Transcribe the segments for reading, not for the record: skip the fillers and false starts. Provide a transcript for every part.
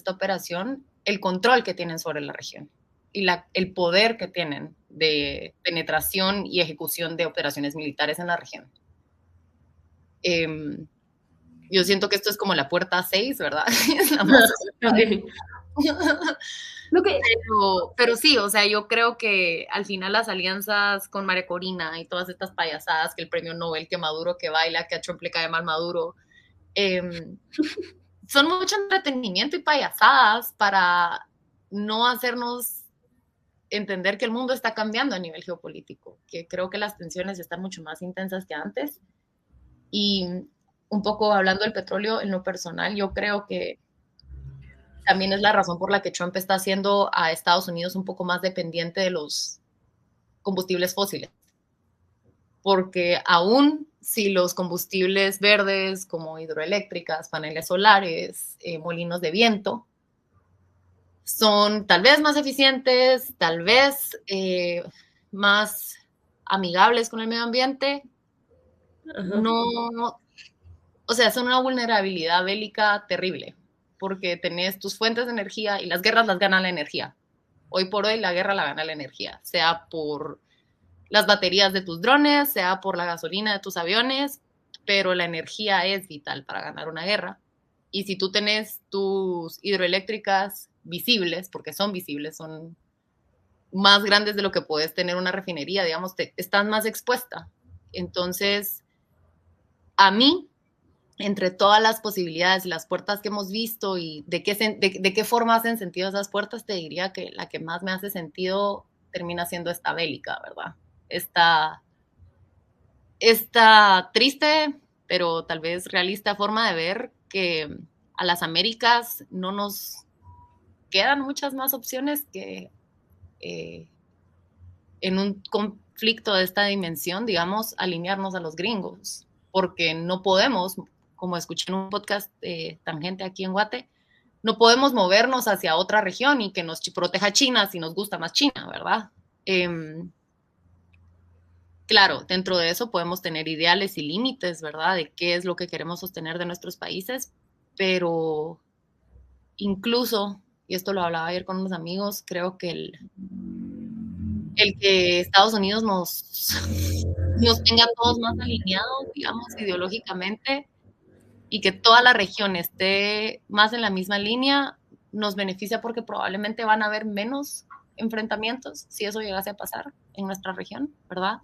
esta operación, el control que tienen sobre la región y el poder que tienen de penetración y ejecución de operaciones militares en la región. Yo siento que esto es como la puerta 6, ¿verdad? Es la más okay. pero sí, o sea, yo creo que al final las alianzas con María Corina y todas estas payasadas, que el premio Nobel, que Maduro que baila, que a Trump le cae mal Maduro, son mucho entretenimiento y payasadas para no hacernos entender que el mundo está cambiando a nivel geopolítico, que creo que las tensiones están mucho más intensas que antes. Y un poco hablando del petróleo en lo personal, yo creo que también es la razón por la que Trump está haciendo a Estados Unidos un poco más dependiente de los combustibles fósiles. Porque aún si los combustibles verdes como hidroeléctricas, paneles solares, molinos de viento, son tal vez más eficientes, tal vez más amigables con el medio ambiente, no, o sea, son una vulnerabilidad bélica terrible, porque tenés tus fuentes de energía y las guerras las gana la energía. Hoy por hoy la guerra la gana la energía, sea por las baterías de tus drones, sea por la gasolina de tus aviones, pero la energía es vital para ganar una guerra. Y si tú tenés tus hidroeléctricas visibles, porque son visibles, son más grandes de lo que puedes tener una refinería, digamos, estás más expuesta. Entonces, a mí, entre todas las posibilidades y las puertas que hemos visto y de qué forma hacen sentido esas puertas, te diría que la que más me hace sentido termina siendo esta bélica, ¿verdad? Esta triste, pero tal vez realista forma de ver que a las Américas no nos quedan muchas más opciones que en un conflicto de esta dimensión, digamos, alinearnos a los gringos, porque no podemos, como escuché en un podcast Tangente aquí en Guate, no podemos movernos hacia otra región y que nos proteja China si nos gusta más China, ¿verdad? Claro, dentro de eso podemos tener ideales y límites, ¿verdad? De qué es lo que queremos sostener de nuestros países, pero incluso, y esto lo hablaba ayer con unos amigos, creo que el que Estados Unidos nos tenga todos más alineados, digamos, ideológicamente, y que toda la región esté más en la misma línea, nos beneficia porque probablemente van a haber menos enfrentamientos si eso llegase a pasar en nuestra región, ¿verdad?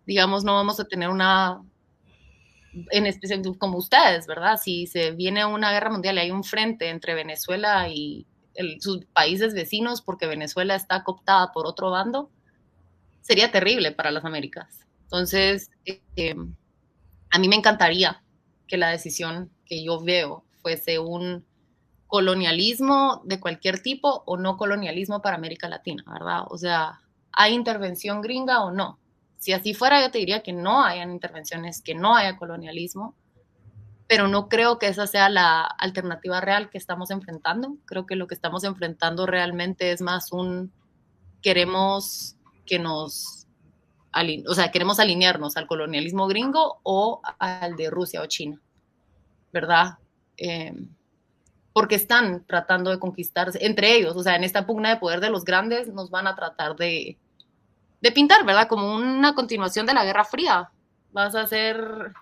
Digamos, no vamos a tener una, en especial como ustedes, ¿verdad? Si se viene una guerra mundial y hay un frente entre Venezuela y sus países vecinos porque Venezuela está cooptada por otro bando, sería terrible para las Américas. Entonces, a mí me encantaría que la decisión que yo veo fuese un colonialismo de cualquier tipo o no colonialismo para América Latina, ¿verdad? O sea, ¿hay intervención gringa o no? Si así fuera, yo te diría que no hayan intervenciones, que no haya colonialismo, pero no creo que esa sea la alternativa real que estamos enfrentando. Creo que lo que estamos enfrentando realmente es más queremos que o sea, queremos alinearnos al colonialismo gringo o al de Rusia o China, ¿verdad? Porque están tratando de conquistarse entre ellos, o sea, en esta pugna de poder de los grandes nos van a tratar de pintar, ¿verdad? Como una continuación de la Guerra Fría. Vas a ser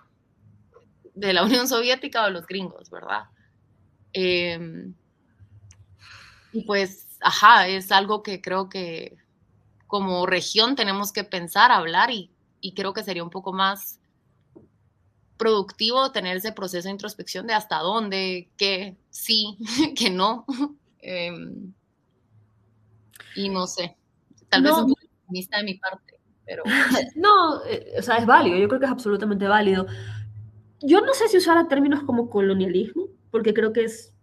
de la Unión Soviética o de los gringos, ¿verdad? Y pues, ajá, es algo que creo que como región tenemos que pensar, hablar y creo que sería un poco más productivo tener ese proceso de introspección de hasta dónde, qué sí, qué no. Y no sé, tal vez No, un poco optimista de mi parte, pero... no, o sea, es válido, yo creo que es absolutamente válido. Yo no sé si usar términos como colonialismo, porque creo que es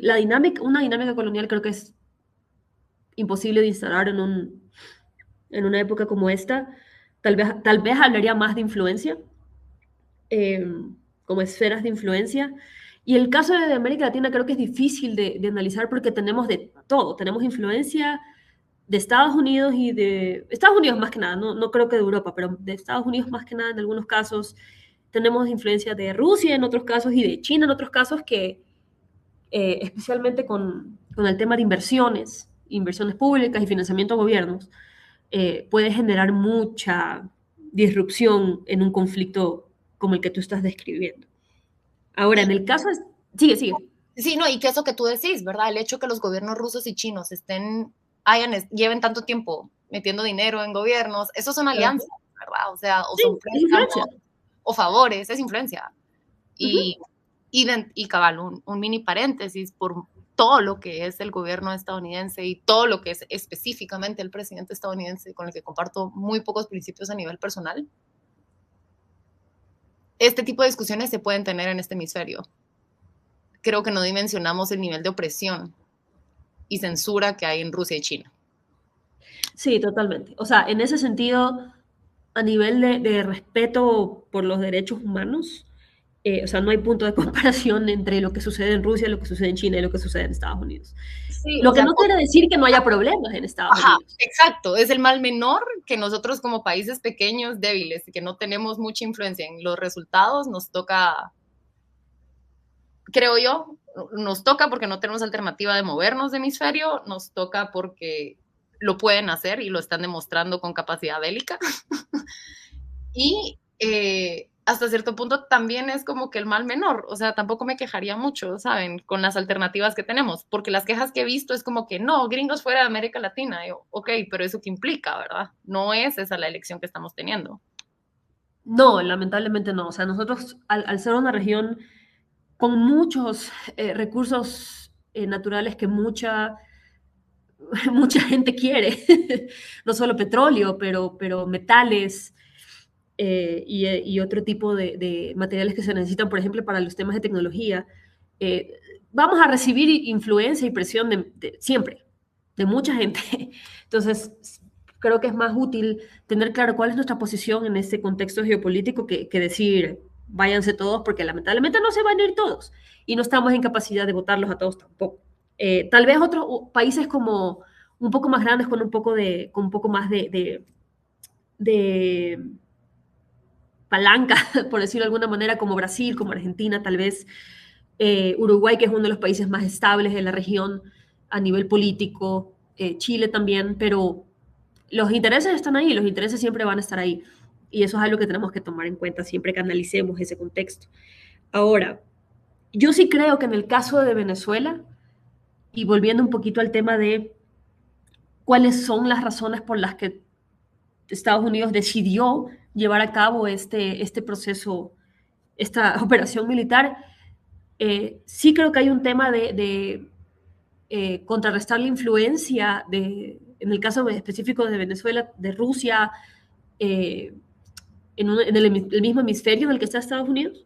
la dinámica, una dinámica colonial creo que es imposible de instalar en una época como esta. Tal vez hablaría más de influencia, eh, como esferas de influencia. Y el caso de América Latina creo que es difícil de analizar porque tenemos de todo. Tenemos influencia de Estados Unidos y de Estados Unidos más que nada, no creo que de Europa, pero de Estados Unidos más que nada en algunos casos. Tenemos influencia de Rusia en otros casos y de China en otros casos que especialmente con el tema de inversiones públicas y financiamiento a gobiernos, puede generar mucha disrupción en un conflicto como el que tú estás describiendo. Ahora, en Sí, el caso... Sigue, sigue. sí, no, y que eso que tú decís, ¿verdad? El hecho que los gobiernos rusos y chinos lleven tanto tiempo metiendo dinero en gobiernos, eso son Ajá. alianzas, ¿verdad? O sea, o Sí, son es influencia. préstamos o favores, es influencia. Ujú. Y, y cabal, un mini paréntesis por todo lo que es el gobierno estadounidense y todo lo que es específicamente el presidente estadounidense, con el que comparto muy pocos principios a nivel personal. Este tipo de discusiones se pueden tener en este hemisferio. Creo que no dimensionamos el nivel de opresión y censura que hay en Rusia y China. Sí, totalmente. O sea, en ese sentido, a nivel de respeto por los derechos humanos, o sea, no hay punto de comparación entre lo que sucede en Rusia, lo que sucede en China y lo que sucede en Estados Unidos. Sí, Lo o que sea, no quiere decir que no haya problemas en Estados ajá, Unidos. exacto, es el mal menor que nosotros como países pequeños, débiles, que no tenemos mucha influencia en los resultados, nos toca, creo yo, nos toca porque no tenemos alternativa de movernos de hemisferio, nos toca porque lo pueden hacer y lo están demostrando con capacidad bélica. Y hasta cierto punto también es como que el mal menor, o sea, tampoco me quejaría mucho, ¿saben? Con las alternativas que tenemos, porque las quejas que he visto es como que no, gringos fuera de América Latina, yo, ok, pero eso qué implica, ¿verdad? No es esa la elección que estamos teniendo. No, lamentablemente no. O sea, nosotros, al ser una región con muchos recursos naturales que mucha gente quiere, no solo petróleo, pero metales, y otro tipo de materiales que se necesitan, por ejemplo, para los temas de tecnología, eh, vamos a recibir influencia y presión siempre, de mucha gente. Entonces, creo que es más útil tener claro cuál es nuestra posición en este contexto geopolítico que decir, váyanse todos, porque lamentablemente no se van a ir todos y no estamos en capacidad de votarlos a todos tampoco. Tal vez otros países como un poco más grandes, con un poco más de palanca, por decirlo de alguna manera, como Brasil, como Argentina, tal vez Uruguay, que es uno de los países más estables de la región a nivel político, Chile también, pero los intereses están ahí, los intereses siempre van a estar ahí. Y eso es algo que tenemos que tomar en cuenta siempre que analicemos ese contexto. Ahora, yo sí creo que en el caso de Venezuela, y volviendo un poquito al tema de cuáles son las razones por las que Estados Unidos decidió llevar a cabo este proceso, esta operación militar, sí creo que hay un tema de contrarrestar la influencia en el caso específico de Venezuela, de Rusia, eh, en el mismo hemisferio en el que está Estados Unidos,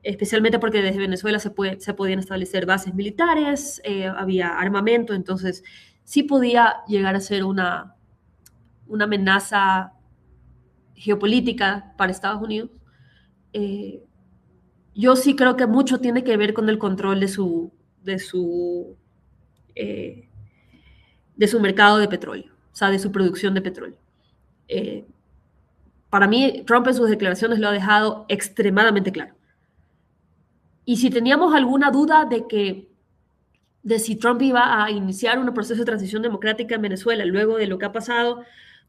especialmente porque desde Venezuela se podían establecer bases militares, había armamento, entonces sí podía llegar a ser una amenaza geopolítica para Estados Unidos. Eh, yo sí creo que mucho tiene que ver con el control eh, de su mercado de petróleo, o sea, de su producción de petróleo. Eh, para mí, Trump en sus declaraciones lo ha dejado extremadamente claro. Y si teníamos alguna duda de si Trump iba a iniciar un proceso de transición democrática en Venezuela luego de lo que ha pasado,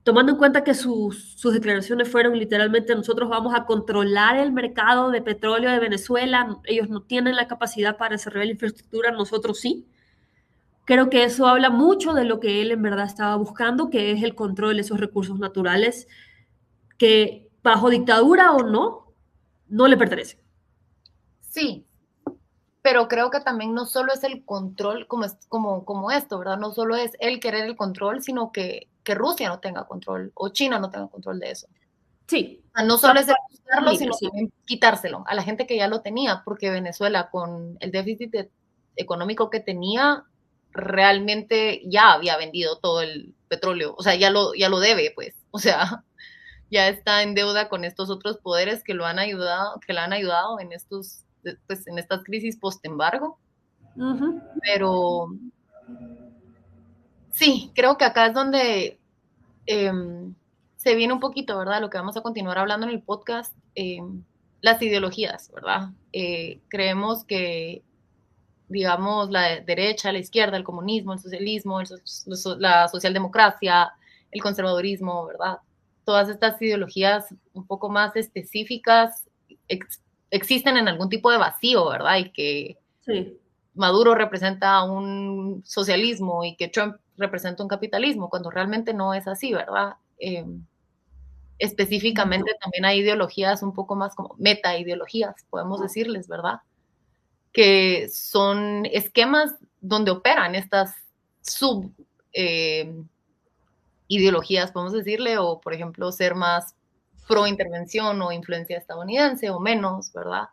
tomando en cuenta que sus declaraciones fueron literalmente nosotros vamos a controlar el mercado de petróleo de Venezuela, ellos no tienen la capacidad para desarrollar la infraestructura, nosotros sí. Creo que eso habla mucho de lo que él en verdad estaba buscando, que es el control de esos recursos naturales que bajo dictadura o no, no le pertenecen. Sí, pero creo que también no solo es el control como esto, ¿verdad? No solo es el querer el control, sino que Rusia no tenga control o China no tenga control de eso. Sí, O sea, no son solo es el buscarlo, líderes, sino sí. también quitárselo a la gente que ya lo tenía, porque Venezuela con el déficit económico que tenía, realmente ya había vendido todo el petróleo, o sea, ya lo debe, pues, o sea, ya está en deuda con estos otros poderes que lo han ayudado, que le han ayudado en pues, en estas crisis post-embargo, Uh -huh. pero sí, creo que acá es donde eh, se viene un poquito, ¿verdad? Lo que vamos a continuar hablando en el podcast, las ideologías, ¿verdad? Creemos que digamos, la derecha, la izquierda, el comunismo, el socialismo, la socialdemocracia, el conservadurismo, ¿verdad? Todas estas ideologías un poco más específicas existen en algún tipo de vacío, ¿verdad? Y que Sí. Maduro representa un socialismo y que Trump representa un capitalismo, cuando realmente no es así, ¿verdad? Específicamente también hay ideologías un poco más como meta ideologías, podemos decirles, ¿verdad? Que son esquemas donde operan estas sub ideologías, podemos decirle, o por ejemplo ser más pro intervención o influencia estadounidense o menos, ¿verdad?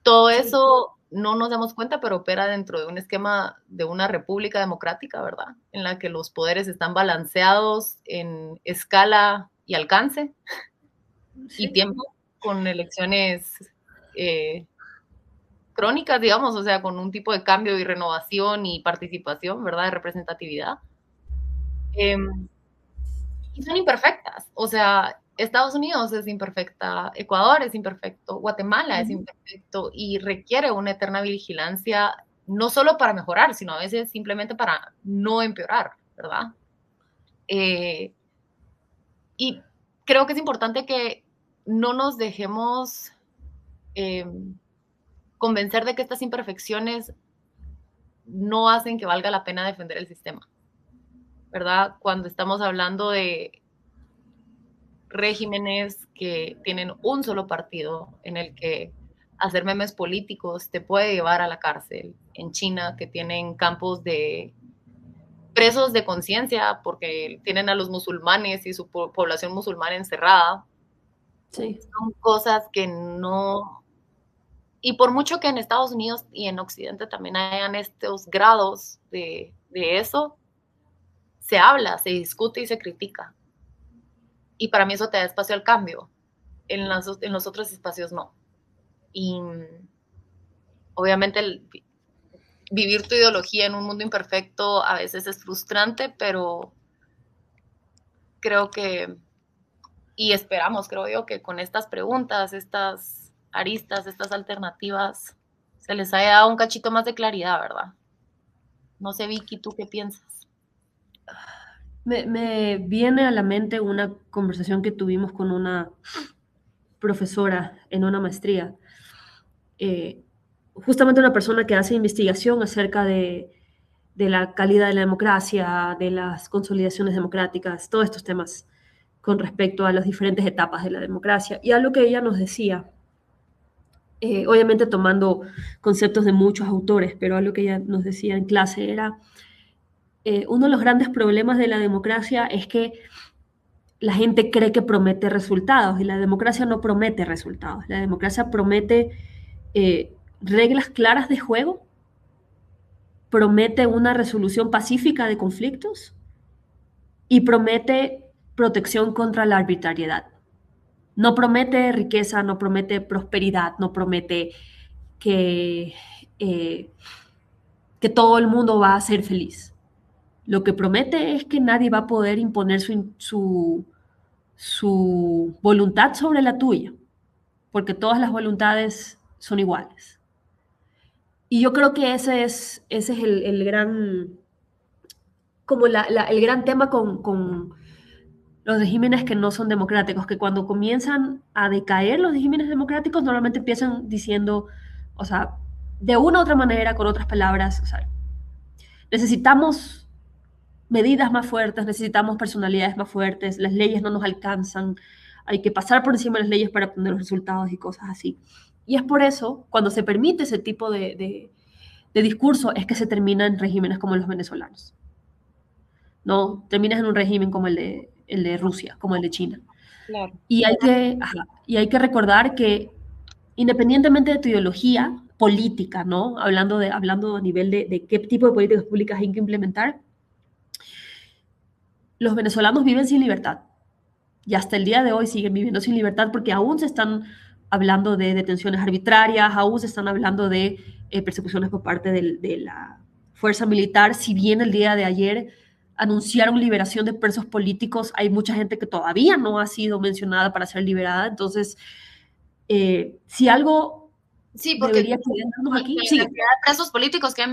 Todo Sí. eso no nos damos cuenta, pero opera dentro de un esquema de una república democrática, ¿verdad? En la que los poderes están balanceados en escala y alcance y Sí. tiempo, con elecciones crónicas, digamos, o sea, con un tipo de cambio y renovación y participación, ¿verdad? De representatividad. Eh, y son imperfectas, o sea, Estados Unidos es imperfecta, Ecuador es imperfecto, Guatemala es imperfecto y requiere una eterna vigilancia, no solo para mejorar, sino a veces simplemente para no empeorar, ¿verdad? Eh, y creo que es importante que no nos dejemos eh, convencer de que estas imperfecciones no hacen que valga la pena defender el sistema, ¿verdad? Cuando estamos hablando de regímenes que tienen un solo partido en el que hacer memes políticos te puede llevar a la cárcel. En China, que tienen campos de presos de conciencia porque tienen a los musulmanes y su población musulmana encerrada. Sí. Son cosas que no... Y por mucho que en Estados Unidos y en Occidente también hayan estos grados de eso, se habla, se discute y se critica. Y para mí eso te da espacio al cambio. En los otros espacios no. Y obviamente vivir tu ideología en un mundo imperfecto a veces es frustrante, pero creo que, y esperamos, creo yo, que con estas preguntas, estas aristas, estas alternativas, se les haya dado un cachito más de claridad, ¿verdad? No sé, Vicky, ¿tú qué piensas? Me viene a la mente una conversación que tuvimos con una profesora en una maestría, eh, justamente una persona que hace investigación acerca de la calidad de la democracia, de las consolidaciones democráticas, todos estos temas con respecto a las diferentes etapas de la democracia. Y algo que ella nos decía, obviamente tomando conceptos de muchos autores, pero algo que ella nos decía en clase era, uno de los grandes problemas de la democracia es que la gente cree que promete resultados y la democracia no promete resultados. La democracia promete reglas claras de juego, promete una resolución pacífica de conflictos y promete protección contra la arbitrariedad. No promete riqueza, no promete prosperidad, no promete que, eh, que todo el mundo va a ser feliz. Lo que promete es que nadie va a poder imponer su voluntad sobre la tuya, porque todas las voluntades son iguales. Y yo creo que ese es el gran, como el gran tema con los regímenes que no son democráticos, que cuando comienzan a decaer los regímenes democráticos, normalmente empiezan diciendo, o sea, de una u otra manera, con otras palabras, o sea, necesitamos medidas más fuertes, necesitamos personalidades más fuertes, las leyes no nos alcanzan, hay que pasar por encima de las leyes para obtener los resultados y cosas así. Y es por eso, cuando se permite ese tipo de discurso, es que se termina en regímenes como los venezolanos. No terminas en un régimen como el de Rusia, como el de China. Claro. Y hay que recordar que independientemente de tu ideología política, ¿no? Hablando a nivel de qué tipo de políticas públicas hay que implementar, los venezolanos viven sin libertad y hasta el día de hoy siguen viviendo sin libertad porque aún se están hablando de detenciones arbitrarias, aún se están hablando de persecuciones por parte de la fuerza militar, si bien el día de ayer anunciaron liberación de presos políticos, hay mucha gente que todavía no ha sido mencionada para ser liberada, entonces si algo Sí, porque debería quedarnos la aquí. cantidad Sigue. de presos políticos que han